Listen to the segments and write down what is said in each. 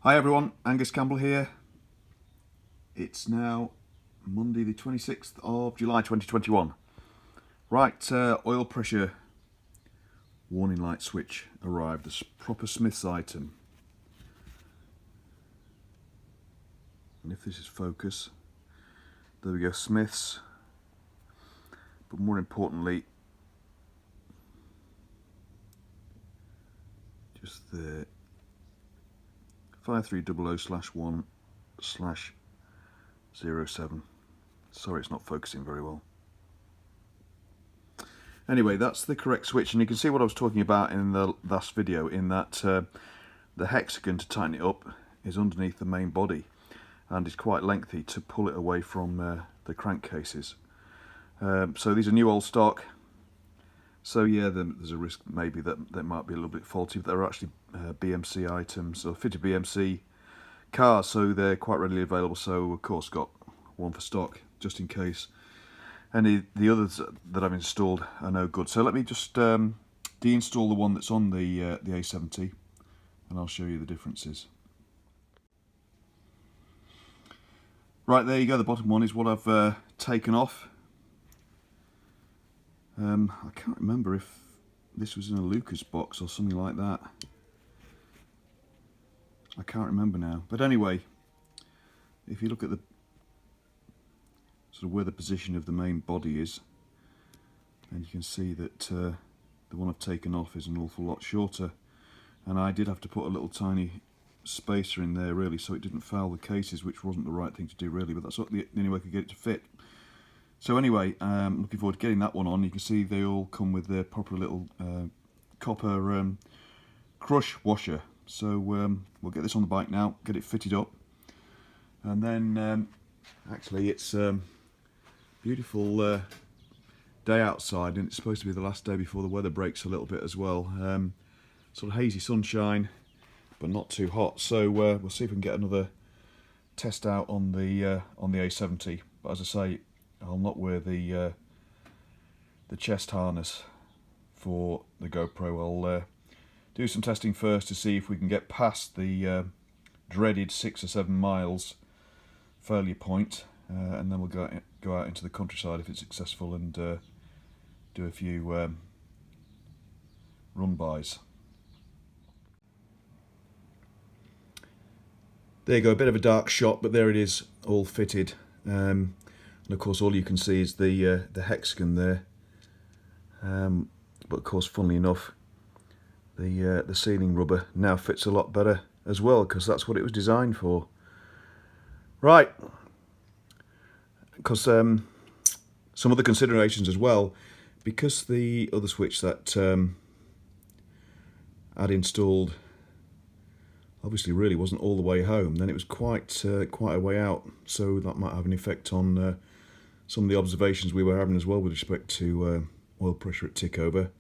Hi everyone, Angus Campbell here. It's now Monday the 26th of July 2021. Right, oil pressure warning light switch arrived, this proper Smith's item. And if this is focus, there we go, Smith's. But more importantly, just the 5300/1/07. Sorry, it's not focusing very well. Anyway, that's the correct switch, and you can see what I was talking about in the last video, in that the hexagon to tighten it up is underneath the main body, and it's quite lengthy to pull it away from the crankcases. So these are new old stock. So yeah, there's a risk maybe that they might be a little bit faulty, but they're actually BMC items, or fitted BMC cars, so they're quite readily available. So of course got one for stock, just in case. And the others that I've installed are no good. So let me just deinstall the one that's on the A70, and I'll show you the differences. Right, there you go, the bottom one is what I've taken off. I can't remember if this was in a Lucas box or something like that. I can't remember now. But anyway, if you look at the sort of where the position of the main body is, and you can see that the one I've taken off is an awful lot shorter. And I did have to put a little tiny spacer in there really, so it didn't foul the cases, which wasn't the right thing to do really, but that's the only way I could get it to fit. So anyway, I'm looking forward to getting that one on. You can see they all come with their proper little copper crush washer. So we'll get this on the bike now, get it fitted up, and then actually it's a beautiful day outside, and it's supposed to be the last day before the weather breaks a little bit as well. Sort of hazy sunshine, but not too hot. So we'll see if we can get another test out on the A70. But as I say, I'll not wear the chest harness for the GoPro. I'll do some testing first to see if we can get past the dreaded 6 or 7 miles failure point, and then we'll go out into the countryside if it's successful and do a few run-bys. There you go, a bit of a dark shot, but there it is, all fitted. And of course all you can see is the hexagon there, but of course funnily enough the sealing rubber now fits a lot better as well, because that's what it was designed for. Right, because some other considerations as well, because the other switch that I'd installed obviously really wasn't all the way home, then it was quite a way out, so that might have an effect on some of the observations we were having as well with respect to oil pressure at tick over.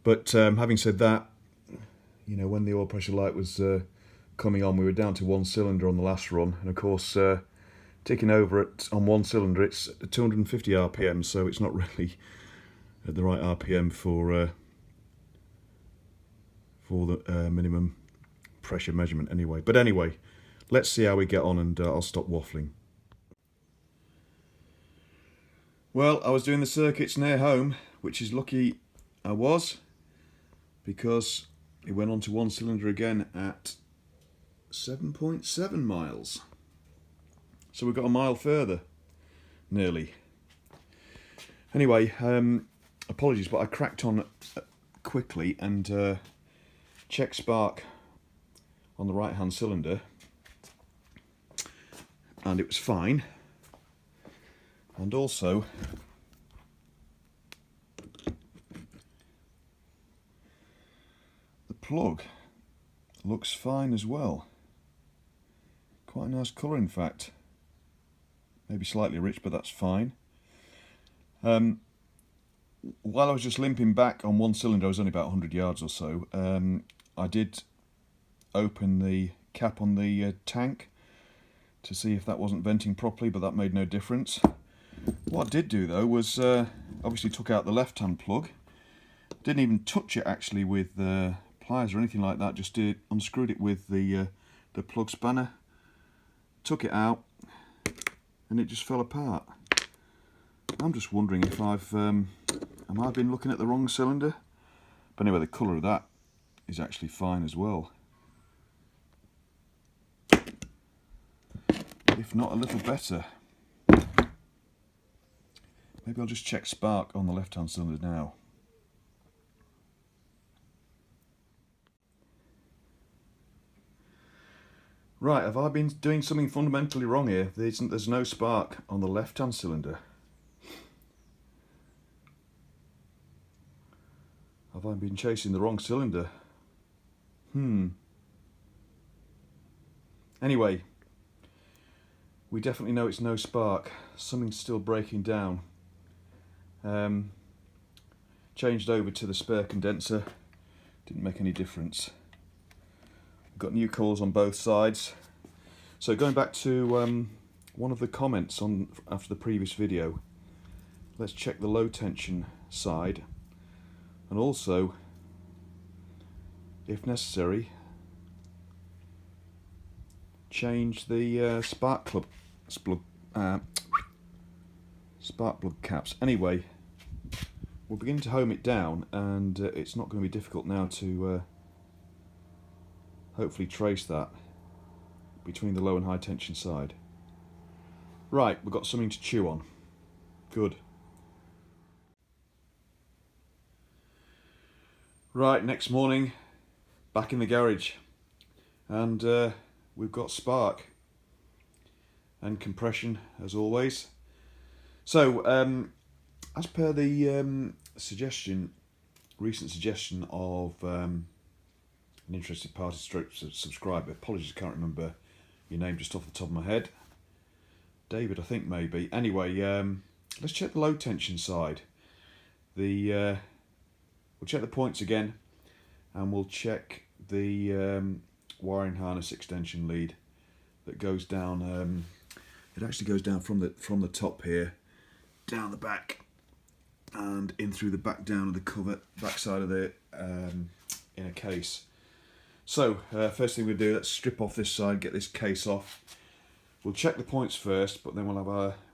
But having said that, you know, when the oil pressure light was coming on, we were down to 1 cylinder on the last run, and of course ticking over on 1 cylinder, it's 250 RPM, so it's not really at the right RPM for the minimum pressure measurement anyway. But anyway, let's see how we get on, and I'll stop waffling. Well, I was doing the circuits near home, which is lucky I was, because it went on to 1 cylinder again at 7.7 miles. So we've got a mile further, nearly. Anyway, apologies, but I cracked on quickly and checked spark on the right hand cylinder, and it was fine. And also the plug looks fine as well. Quite a nice colour in fact. Maybe slightly rich, but that's fine. While I was just limping back on 1 cylinder, I was only about 100 yards or so, I did open the cap on the tank to see if that wasn't venting properly, but that made no difference. What I did do though was obviously took out the left hand plug. Didn't even touch it actually with pliers or anything like that, just unscrewed it with the the plug spanner, took it out, and it just fell apart. I'm just wondering if am I been looking at the wrong cylinder? But anyway, the colour of that is actually fine as well. If not a little better. Maybe I'll just check spark on the left hand cylinder now. Right, have I been doing something fundamentally wrong here? There's no spark on the left hand cylinder. Have I been chasing the wrong cylinder? Anyway, we definitely know it's no spark. Something's still breaking down. Changed over to the spare condenser. Didn't make any difference. Got new coils on both sides. So going back to one of the comments after the previous video, let's check the low tension side, and also, if necessary, change the spark plug caps. Anyway, we're beginning to home it down, and it's not going to be difficult now to hopefully trace that between the low and high tension side. Right, we've got something to chew on. Good. Right, next morning, back in the garage, and we've got spark and compression as always. So, as per the recent suggestion of an interested party subscriber, apologies, I can't remember your name just off the top of my head. David, I think maybe. Anyway, let's check the low tension side. We'll check the points again, and we'll check the wiring harness extension lead that goes down. It actually goes down from the top here, down the back, and in through the back down of the cover, back side of the inner case. So first thing we do, let's strip off this side, get this case off. We'll check the points first, but then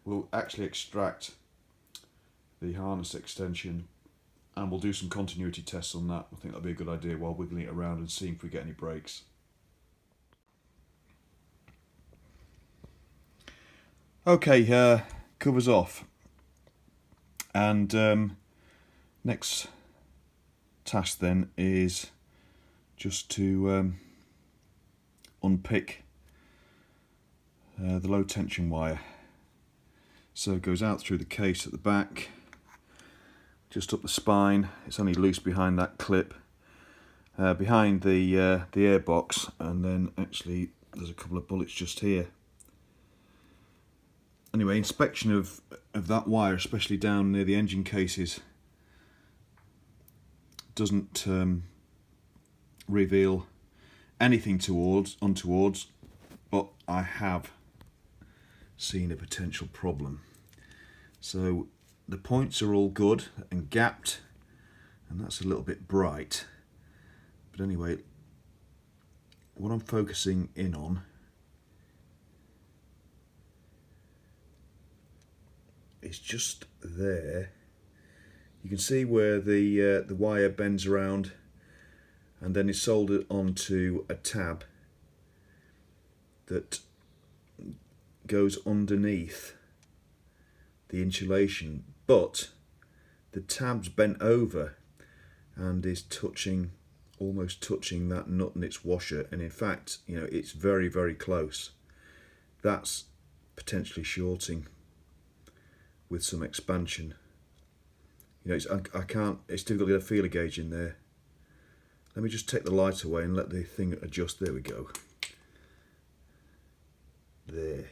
we'll actually extract the harness extension, and we'll do some continuity tests on that. I think that'll be a good idea while wiggling it around and seeing if we get any breaks. Okay, covers off, and next task then is just to unpick the low tension wire. So it goes out through the case at the back, just up the spine. It's only loose behind that clip, behind the air box, and then actually there's a couple of bullets just here. Anyway, inspection of that wire, especially down near the engine cases, doesn't reveal anything untowards, but I have seen a potential problem. So the points are all good and gapped, and that's a little bit bright. But anyway, what I'm focusing in on is just there. You can see where the wire bends around and then is soldered onto a tab that goes underneath the insulation, but the tab's bent over and is almost touching that nut and its washer, and in fact, you know, it's very, very close. That's potentially shorting with some expansion. You know, it's difficult to get a feeler gauge in there. Let me just take the light away and let the thing adjust. There we go. There.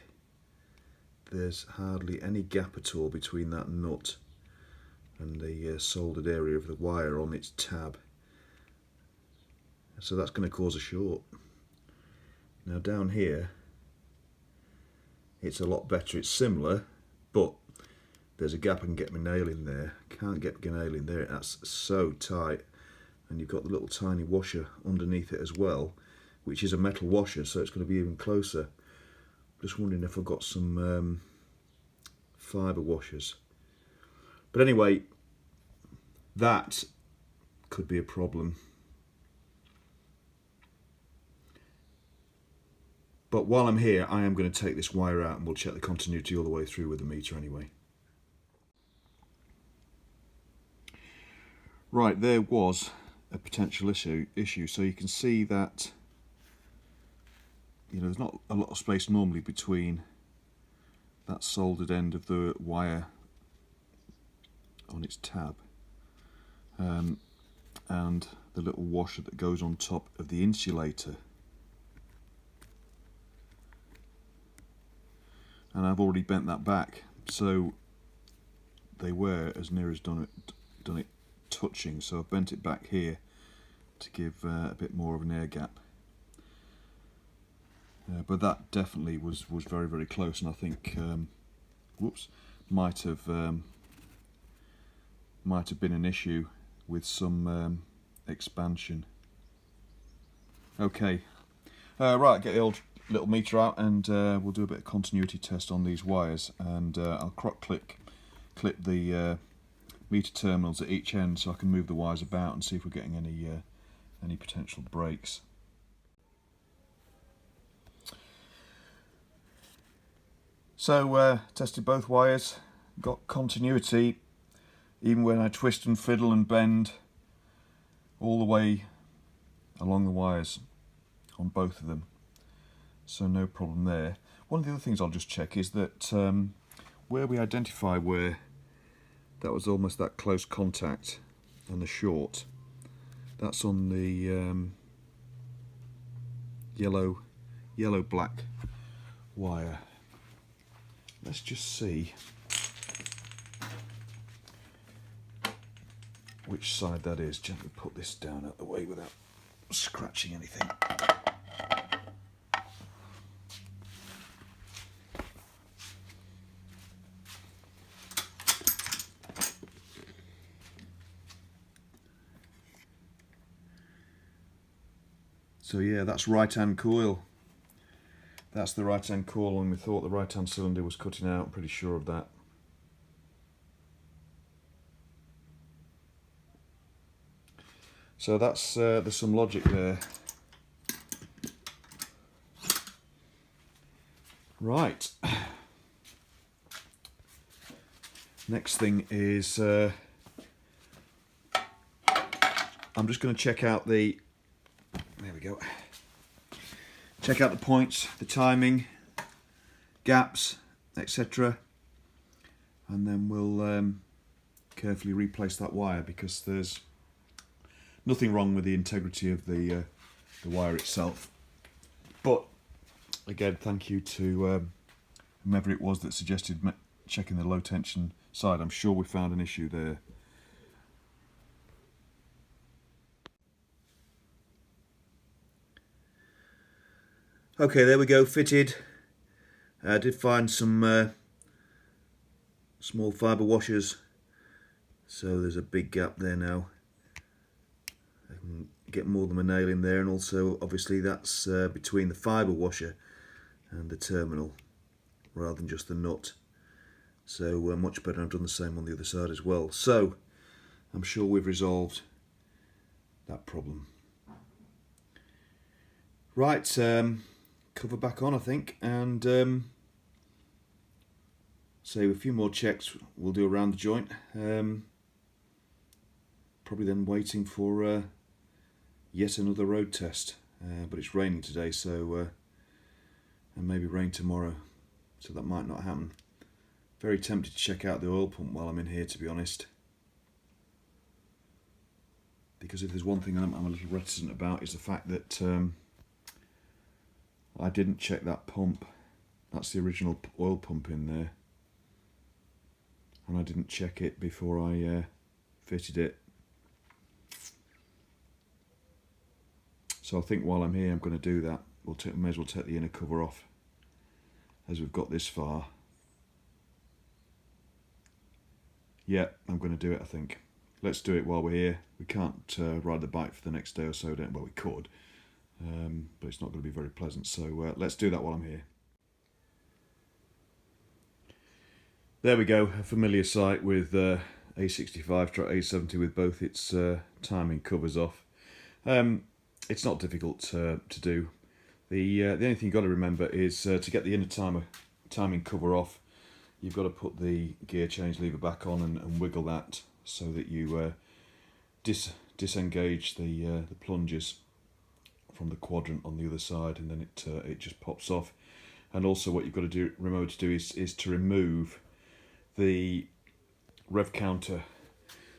There's hardly any gap at all between that nut and the soldered area of the wire on its tab. So that's going to cause a short. Now down here, it's a lot better. It's similar, but there's a gap. I can get my nail in there. Can't get my nail in there. That's so tight. And you've got the little tiny washer underneath it as well. which is a metal washer, so it's going to be even closer. Just wondering if I've got some fibre washers. But anyway, that could be a problem. But while I'm here, I am going to take this wire out and we'll check the continuity all the way through with the meter anyway. Right, there was a potential issue. So you can see that, you know, there's not a lot of space normally between that soldered end of the wire on its tab and the little washer that goes on top of the insulator. And I've already bent that back, so they were as near as done it touching. So I've bent it back here to give a bit more of an air gap. But that definitely was very, very close, and I think whoops, might have been an issue with some expansion. Okay, right, get the old little meter out and we'll do a bit of continuity test on these wires, and I'll clip the meter terminals at each end so I can move the wires about and see if we're getting any potential breaks. So tested both wires, got continuity even when I twist and fiddle and bend all the way along the wires on both of them. So no problem there. One of the other things I'll just check is that where we identify where that was almost that close contact and the short, that's on the yellow black wire. Let's just see which side that is. Gently put this down out the way without scratching anything. So yeah, that's right-hand coil. That's the right-hand coil, and we thought the right-hand cylinder was cutting out. I'm pretty sure of that. So that's there's some logic there. Right. Next thing is I'm just going to check out the. There we go. Check out the points, the timing, gaps, etc. And then we'll carefully replace that wire, because there's nothing wrong with the integrity of the wire itself. But again, thank you to whomever it was that suggested checking the low tension side. I'm sure we found an issue there. Okay, there we go, fitted. I did find some small fibre washers, so there's a big gap there now. I can get more than a nail in there, and also obviously that's between the fibre washer and the terminal rather than just the nut. So much better. I've done the same on the other side as well. So I'm sure we've resolved that problem. Right, cover back on, I think, and say a few more checks we'll do around the joint. Probably then waiting for yet another road test, but it's raining today, so and maybe rain tomorrow, so that might not happen. Very tempted to check out the oil pump while I'm in here, to be honest, because if there's one thing I'm a little reticent about, is the fact that I didn't check that pump. That's the original oil pump in there, and I didn't check it before I fitted it. So I think while I'm here I'm going to do that. May as well take the inner cover off as we've got this far. Yeah, I'm going to do it, I think. Let's do it while we're here. We can't ride the bike for the next day or so, well, we could, but it's not going to be very pleasant, so let's do that while I'm here. There we go, a familiar sight with A65 A70 with both its timing covers off. It's not difficult to do. The only thing you've got to remember is to get the inner timing cover off, you've got to put the gear change lever back on and wiggle that so that you disengage the plungers from the quadrant on the other side, and then it just pops off. And also what you've got to remember to do is to remove the rev counter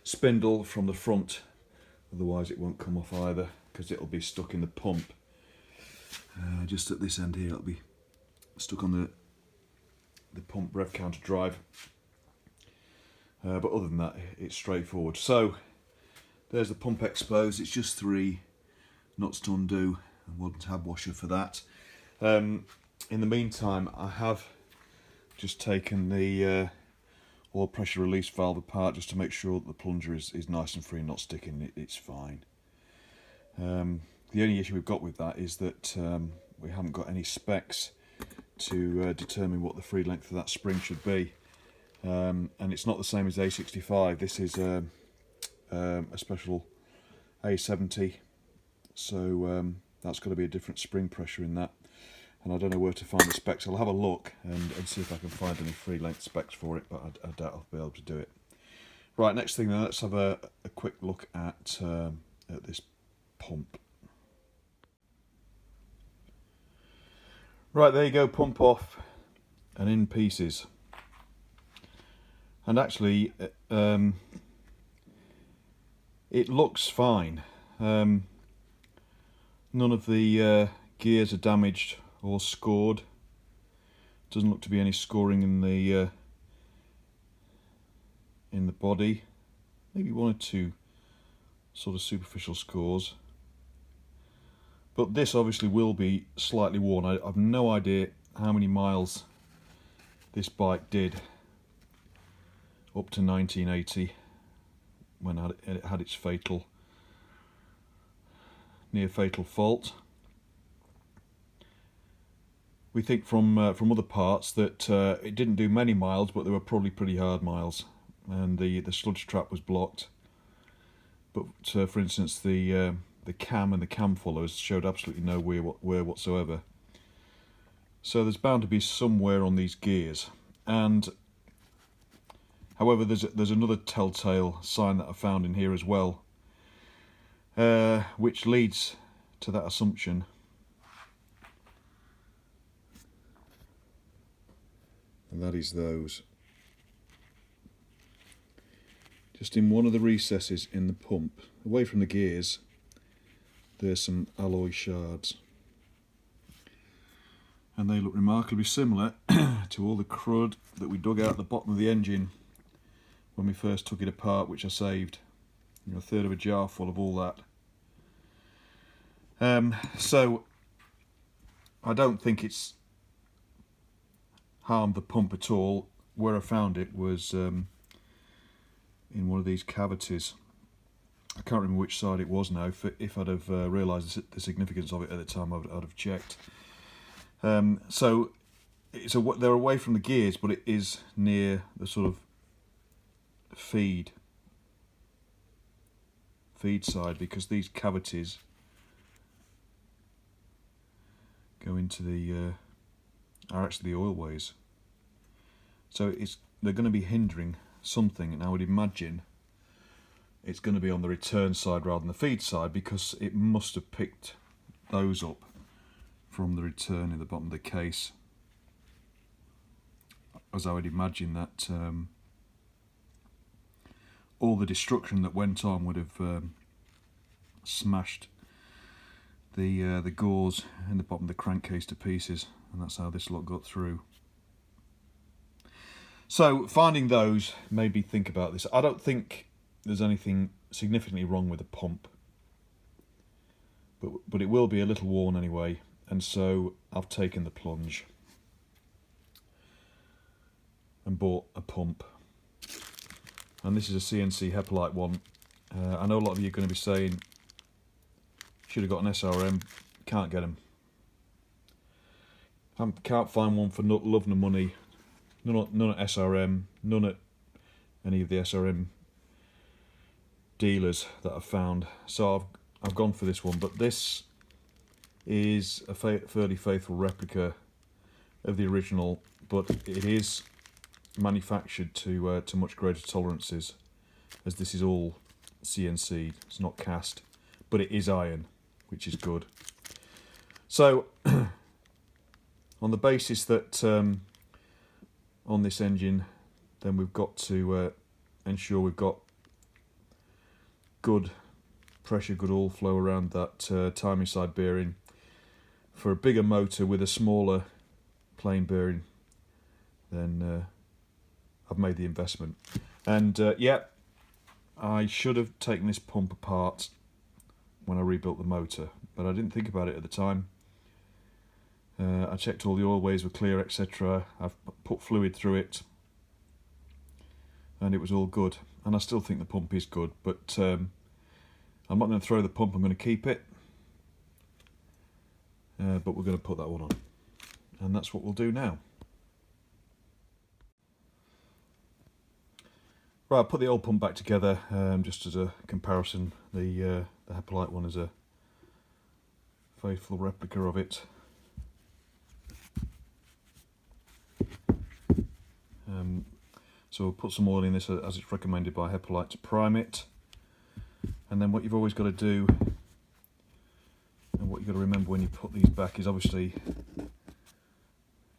spindle from the front, otherwise it won't come off either, because it'll be stuck in the pump. Just at this end here, it'll be stuck on the pump rev counter drive. But other than that, it's straightforward. So there's the pump exposed. It's just 3 nuts to undo, and one tab washer for that. In the meantime, I have just taken the oil pressure release valve apart just to make sure that the plunger is nice and free, not sticking. It's fine. The only issue we've got with that is that we haven't got any specs to determine what the free length of that spring should be, and it's not the same as A65. This is a special A70, so that's got to be a different spring pressure in that, and I don't know where to find the specs. I'll have a look and see if I can find any free length specs for it, but I doubt I'll be able to do it. Right, next thing then, let's have a quick look at this pump. Right, there you go, pump off and in pieces. And actually, it looks fine. None of the gears are damaged or scored. Doesn't look to be any scoring in the body. Maybe 1 or 2 sort of superficial scores. But this obviously will be slightly worn. I've no idea how many miles this bike did up to 1980 when it had its near fatal fault. We think from other parts that it didn't do many miles, but they were probably pretty hard miles, and the sludge trap was blocked. But for instance, the cam and the cam followers showed absolutely no wear whatsoever. So there's bound to be some wear on these gears. And however, there's another telltale sign that I found in here as well, which leads to that assumption. And that is those. Just in one of the recesses in the pump, away from the gears, there's some alloy shards. And they look remarkably similar to all the crud that we dug out the bottom of the engine when we first took it apart, which I saved. You know, 1/3 of a jar full of all that. So I don't think it's harmed the pump at all. Where I found it was in one of these cavities. I can't remember which side it was now. If I'd have realised the significance of it at the time, I'd have checked. So they're away from the gears, but it is near the sort of feed side, because these cavities go into are actually the oil ways. So they're going to be hindering something, and I would imagine it's going to be on the return side rather than the feed side, because it must have picked those up from the return in the bottom of the case, as I would imagine that all the destruction that went on would have smashed the gauze in the bottom of the crankcase to pieces, and that's how this lot got through. So finding those made me think about this. I don't think there's anything significantly wrong with the pump, but it will be a little worn anyway, and so I've taken the plunge and bought a pump. And this is a CNC Hepalite one. I know a lot of you are going to be saying should have got an SRM can't get them. I can't find one for love nor money. None at SRM, none at any of the SRM dealers that I've found. So I've gone for this one, but this is a fairly faithful replica of the original, but it is manufactured to much greater tolerances, as this is all CNC. It's not cast, but it is iron, which is good. So on the basis that on this engine, then we've got to ensure we've got good pressure, good oil flow around that timing side bearing. For a bigger motor with a smaller plain bearing, then I've made the investment. And yeah, I should have taken this pump apart when I rebuilt the motor, but I didn't think about it at the time. I checked all the oil ways were clear, etc. I've put fluid through it, and it was all good. And I still think the pump is good, but I'm not going to throw the pump, I'm going to keep it. But we're going to put that one on, and that's what we'll do now. Right, I'll put the old pump back together just as a comparison. The Hepalite one is a faithful replica of it. So we'll put some oil in this as it's recommended by Hepalite to prime it, and then what you've always got to do, and what you've got to remember when you put these back, is obviously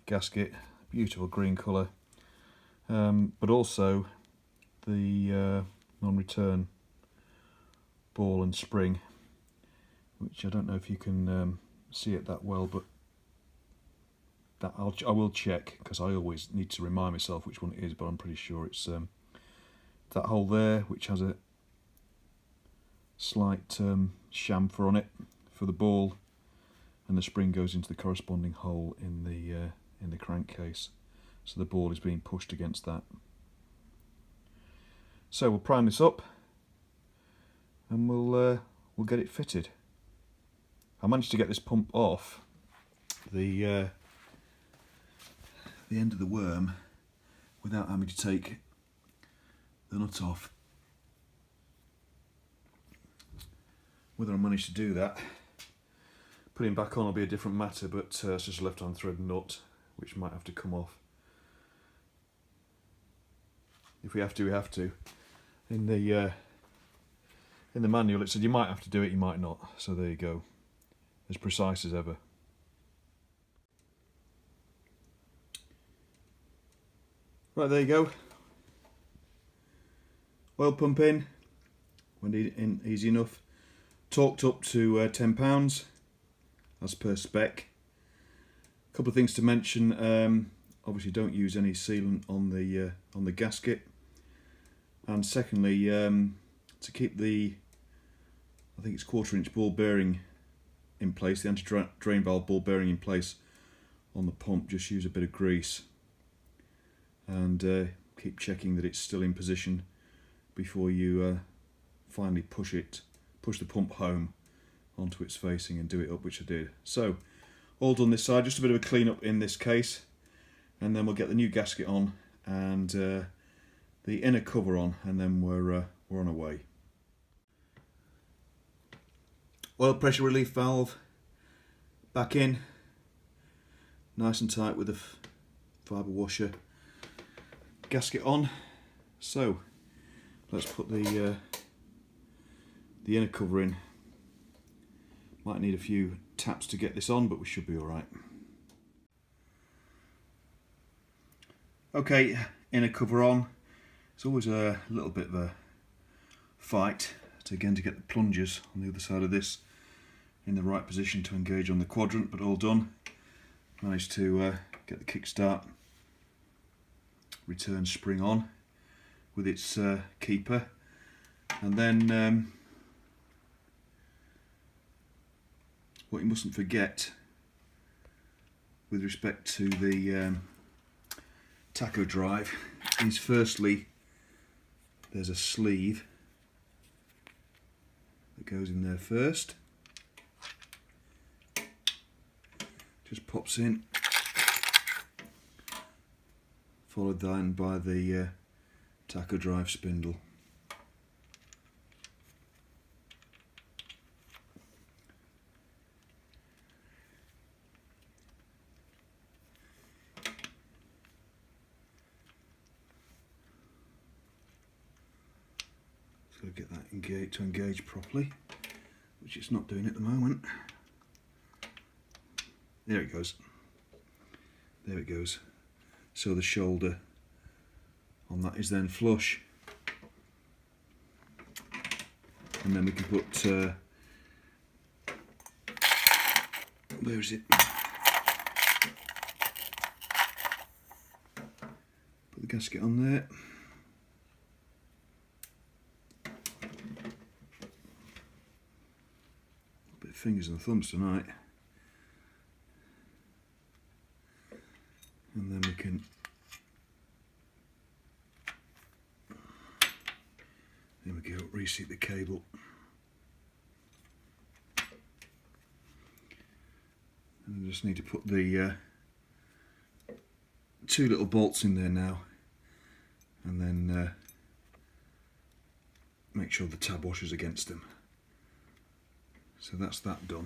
gasket, beautiful green colour, but also the non-return ball and spring, which I don't know if you can see it that well, but that I will check, because I always need to remind myself which one it is, but I'm pretty sure it's that hole there, which has a slight chamfer on it for the ball, and the spring goes into the corresponding hole in the crankcase, so the ball is being pushed against that. So we'll prime this up, and we'll get it fitted. I managed to get this pump off the end of the worm without having to take the nut off. Whether I managed to do that, putting it back on will be a different matter, but it's just a left-hand thread nut which might have to come off. If we have to, we have to. In the manual it said you might have to do it, you might not, so there you go, as precise as ever. Right, there you go. Oil pump in, went in easy enough. Torqued up to £10 as per spec. A couple of things to mention. Obviously, don't use any sealant on the gasket. And secondly, to keep the, I think it's 1/4" ball bearing in place, the anti-drain valve ball bearing in place on the pump, just use a bit of grease. And keep checking that it's still in position before you finally push the pump home onto its facing and do it up, which I did. So all done this side, just a bit of a clean up in this case, and then we'll get the new gasket on and the inner cover on, and then we're on our way. Oil pressure relief valve back in, nice and tight with a fibre washer. Gasket on. So let's put the inner cover in. Might need a few taps to get this on, but we should be all right. Okay, inner cover on. It's always a little bit of a fight to get the plungers on the other side of this in the right position to engage on the quadrant, but all done. Managed to get the kickstart return spring on with its keeper, and then what you mustn't forget with respect to the tacho drive is, firstly, there's a sleeve that goes in there first, just pops in, followed then by the tacho drive spindle. Just got to get that to engage properly, which it's not doing at the moment. There it goes. There it goes. So the shoulder on that is then flush. And then we can put, where is it? Put the gasket on there. A bit of fingers and thumbs tonight. And then we can reseat the cable. And I just need to put the 2 little bolts in there now, and then make sure the tab washers against them. So that's that done.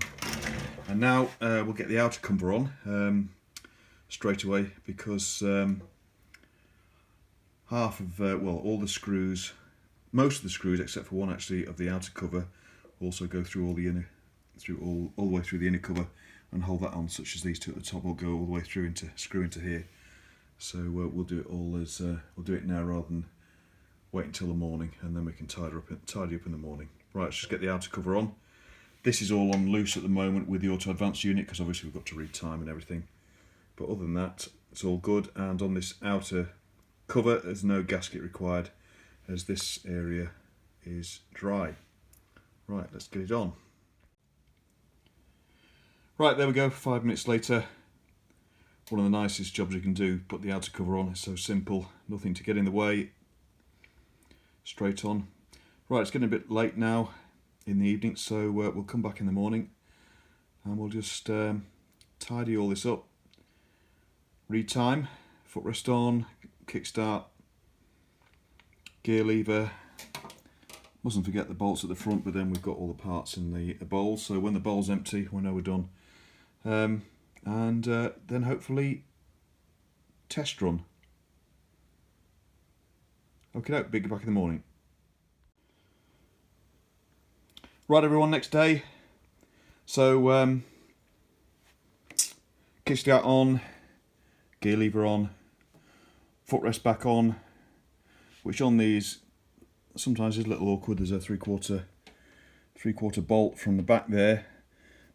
And now we'll get the outer cover on straight away, because half of, well, all the screws, most of the screws except for one actually of the outer cover, also go through all the inner, all the way through the inner cover and hold that on, such as these two at the top will go all the way through into screw into here. So we'll do it all as we'll do it now rather than wait until the morning, and then we can tidy up in the morning. Right, let's just get the outer cover on. This is all on loose at the moment with the auto advanced unit, because obviously we've got to read time and everything. But other than that, it's all good. And on this outer cover, there's no gasket required, as this area is dry. Right, let's get it on. Right, there we go, 5 minutes later. One of the nicest jobs you can do, put the outer cover on. It's so simple, nothing to get in the way. Straight on. Right, it's getting a bit late now in the evening, so we'll come back in the morning and we'll just tidy all this up. Read time, footrest on, kickstart, gear lever. Mustn't forget the bolts at the front, but then we've got all the parts in the bowl, so when the bowl's empty we know we're done. And then hopefully test run. Okay, big back in the morning. Right everyone, next day. So kickstart on, gear lever on, footrest back on, which on these sometimes is a little awkward. There's a three-quarter bolt from the back there,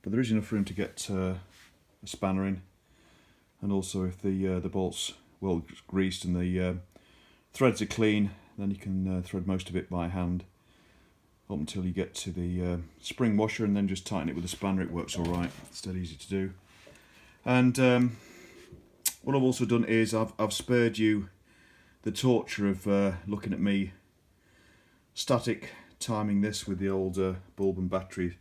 but there is enough room to get a spanner in. And also if the bolt's well greased and the threads are clean, then you can thread most of it by hand up until you get to the spring washer, and then just tighten it with a spanner. It works all right. It's dead easy to do. And what I've also done is I've spared you the torture of looking at me static timing this with the old bulb and battery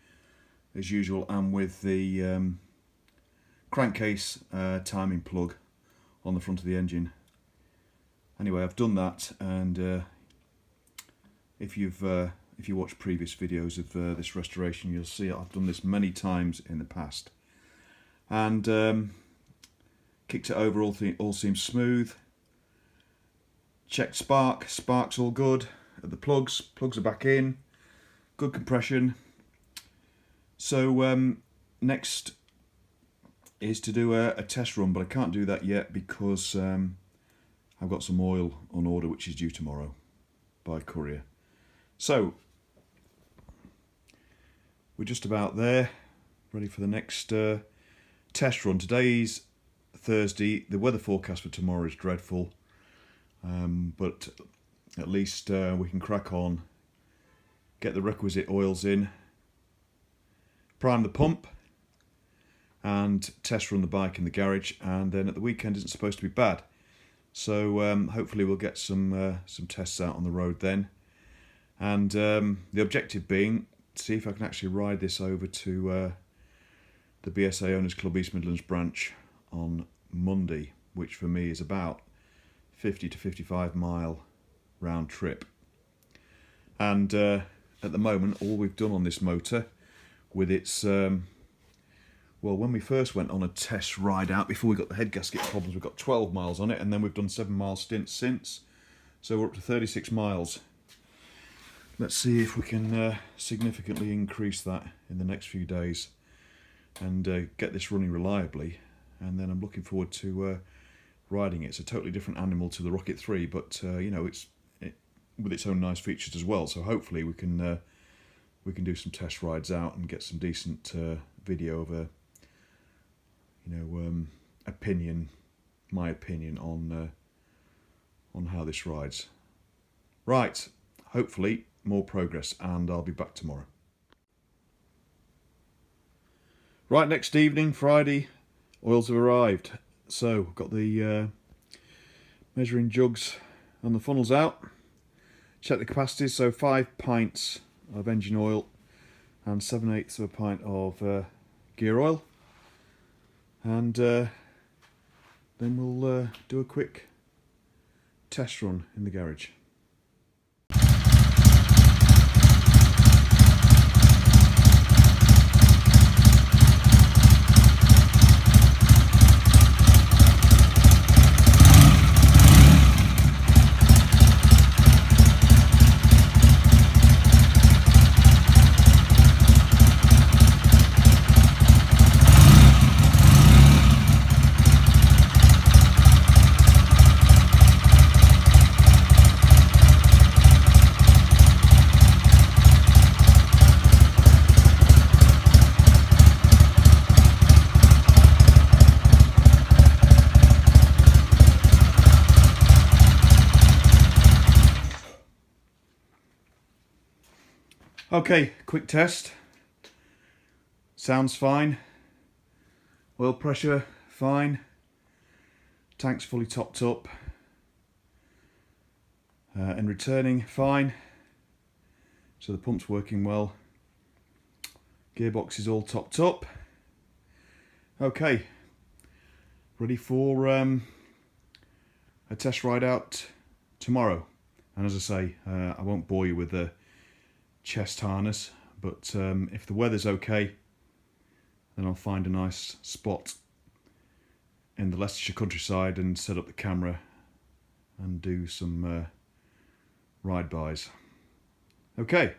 as usual, and with the crankcase timing plug on the front of the engine. Anyway, I've done that, and if you watch previous videos of this restoration, you'll see I've done this many times in the past. And kicked it over, all seems smooth. Checked spark's all good. At the plugs are back in. Good compression. So next is to do a test run, but I can't do that yet because I've got some oil on order which is due tomorrow by courier. So we're just about there, ready for the next test run. Today's Thursday. The weather forecast for tomorrow is dreadful, but at least we can crack on, get the requisite oils in, prime the pump, and test run the bike in the garage. And then at the weekend isn't supposed to be bad, so hopefully we'll get some tests out on the road then. And the objective being to see if I can actually ride this over to the BSA Owners Club East Midlands branch on Monday, which for me is about 50 to 55 mile round trip. And at the moment, all we've done on this motor with its well, when we first went on a test ride out before we got the head gasket problems, we got 12 miles on it, and then we've done 7-mile stints since, so we're up to 36 miles. Let's see if we can significantly increase that in the next few days and get this running reliably, and then I'm looking forward to riding it. It's a totally different animal to the Rocket 3, but you know, it's with its own nice features as well, so hopefully we can do some test rides out and get some decent video of a my opinion on how this rides. Right, hopefully more progress, and I'll be back tomorrow. Right, next evening, Friday, oils have arrived. So I've got the measuring jugs and the funnels out. Check the capacities, so 5 pints of engine oil and 7/8 of a pint of gear oil. And then we'll do a quick test run in the garage. Okay, quick test. Sounds fine. Oil pressure fine. Tank's fully topped up. And returning fine. So the pump's working well. Gearbox is all topped up. Okay, ready for a test ride out tomorrow. And as I say, I won't bore you with the chest harness, but if the weather's okay, then I'll find a nice spot in the Leicestershire countryside and set up the camera and do some ride-bys. Okay.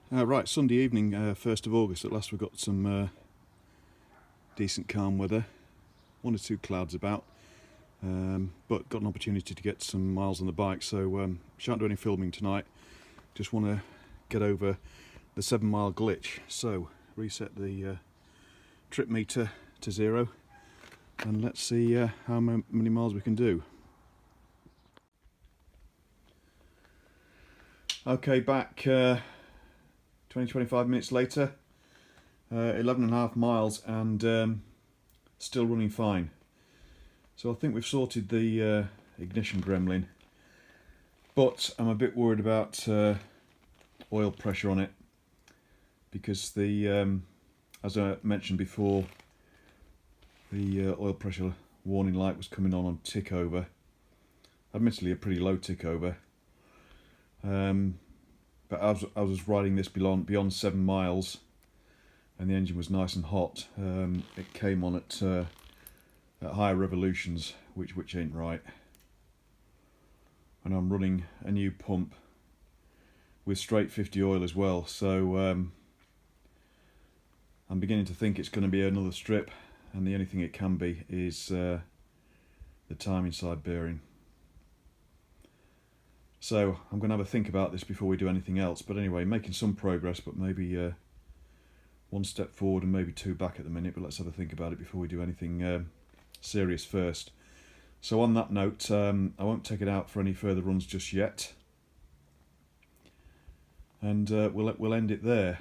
Right, Sunday evening, 1st of August, at last we've got some decent calm weather. 1 or 2 clouds about. But got an opportunity to get some miles on the bike, so shan't do any filming tonight. Just want to get over the 7-mile glitch. So reset the trip meter to 0 and let's see how many miles we can do. Okay, back 20-25 minutes later, 11.5 miles and still running fine. So I think we've sorted the ignition gremlin, but I'm a bit worried about oil pressure on it, because the as I mentioned before, the oil pressure warning light was coming on tick over. Admittedly a pretty low tick over, but as I was riding this beyond 7 miles and the engine was nice and hot, it came on at higher revolutions, which ain't right. And I'm running a new pump with straight 50 oil as well, so I'm beginning to think it's going to be another strip, and the only thing it can be is the timing side bearing. So I'm going to have a think about this before we do anything else, but anyway, making some progress, but maybe 1 step forward and maybe 2 back at the minute, but let's have a think about it before we do anything serious first. So on that note, I won't take it out for any further runs just yet, and we'll end it there.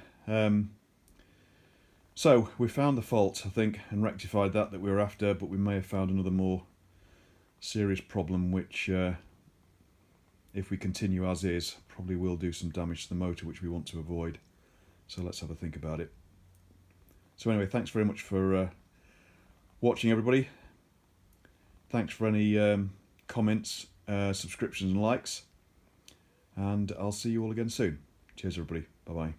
So we found the fault, I think, and rectified that we were after, but we may have found another more serious problem, which if we continue as is, probably will do some damage to the motor, which we want to avoid. So let's have a think about it. So anyway, thanks very much for watching, everybody. Thanks for any comments, subscriptions and likes. And I'll see you all again soon. Cheers, everybody. Bye-bye.